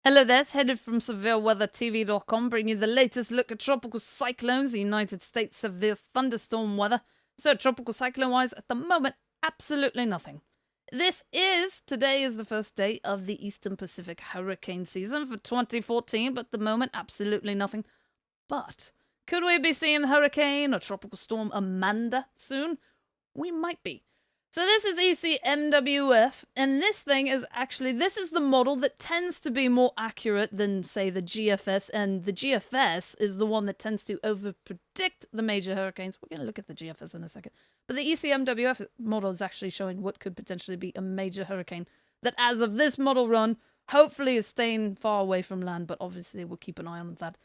Hello there, it's headed from SevereWeatherTV.com, bringing you the latest look at tropical cyclones, the United States severe thunderstorm weather. So, tropical cyclone-wise, at the moment, absolutely nothing. Today is the first day of the Eastern Pacific hurricane season for 2014, but at the moment, absolutely nothing. But, could we be seeing hurricane or tropical storm Amanda soon? We might be. So this is ECMWF, and this is the model that tends to be more accurate than, say, the GFS, and the GFS is the one that tends to overpredict the major hurricanes. We're going to look at the GFS in a second. But the ECMWF model is actually showing what could potentially be a major hurricane that, as of this model run, hopefully is staying far away from land, but obviously we'll keep an eye on that.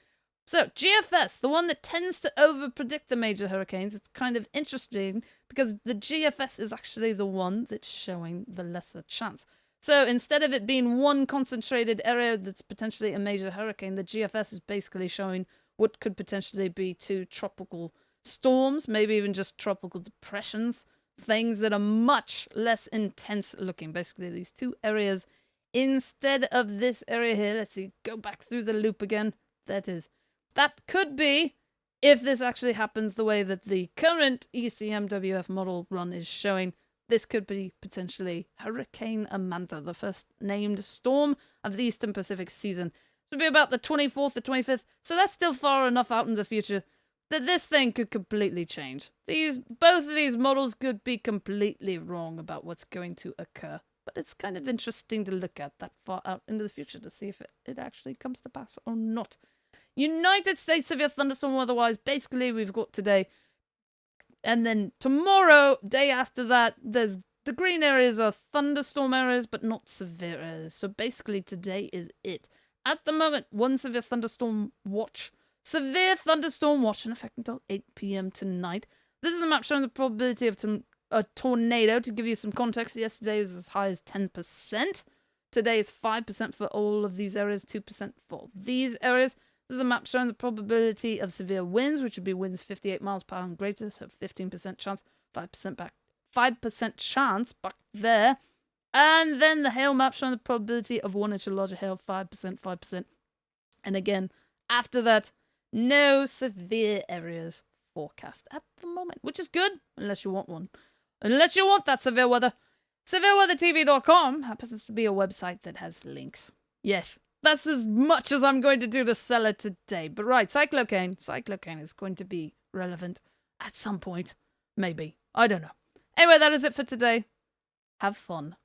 So, GFS, the one that tends to overpredict the major hurricanes, it's kind of interesting because the GFS is actually the one that's showing the lesser chance. So, instead of it being one concentrated area that's potentially a major hurricane, the GFS is basically showing what could potentially be two tropical storms, maybe even just tropical depressions, things that are much less intense looking. Basically, these two areas instead of this area here. Let's see, go back through the loop again. That is. That could be, if this actually happens the way that the current ECMWF model run is showing, this could be potentially Hurricane Amanda, the first named storm of the Eastern Pacific season. This would be about the 24th or 25th, so that's still far enough out in the future that this thing could completely change. Both of these models could be completely wrong about what's going to occur. But it's kind of interesting to look at that far out into the future to see if it actually comes to pass or not. United States severe thunderstorm weather-wise, basically we've got today. And then tomorrow, day after that, there's the green areas are thunderstorm areas, but not severe areas. So basically today is it. At the moment, one severe thunderstorm watch. Severe thunderstorm watch in effect until 8 p.m. tonight. This is the map showing the probability of a tornado. To give you some context, yesterday was as high as 10%. Today is 5% for all of these areas, 2% for these areas. This is a map showing the probability of severe winds, which would be winds 58 miles per hour and greater, so 15% chance, 5% chance back there. And then the hail map showing the probability of 1 inch or larger hail, 5%. And again, after that, no severe areas forecast at the moment, which is good, unless you want one. Unless you want that severe weather. SevereWeatherTV.com happens to be a website that has links. Yes. That's as much as I'm going to do to sell it today. But right, Cyclocane. Cyclocane is going to be relevant at some point. Maybe. I don't know. Anyway, that is it for today. Have fun.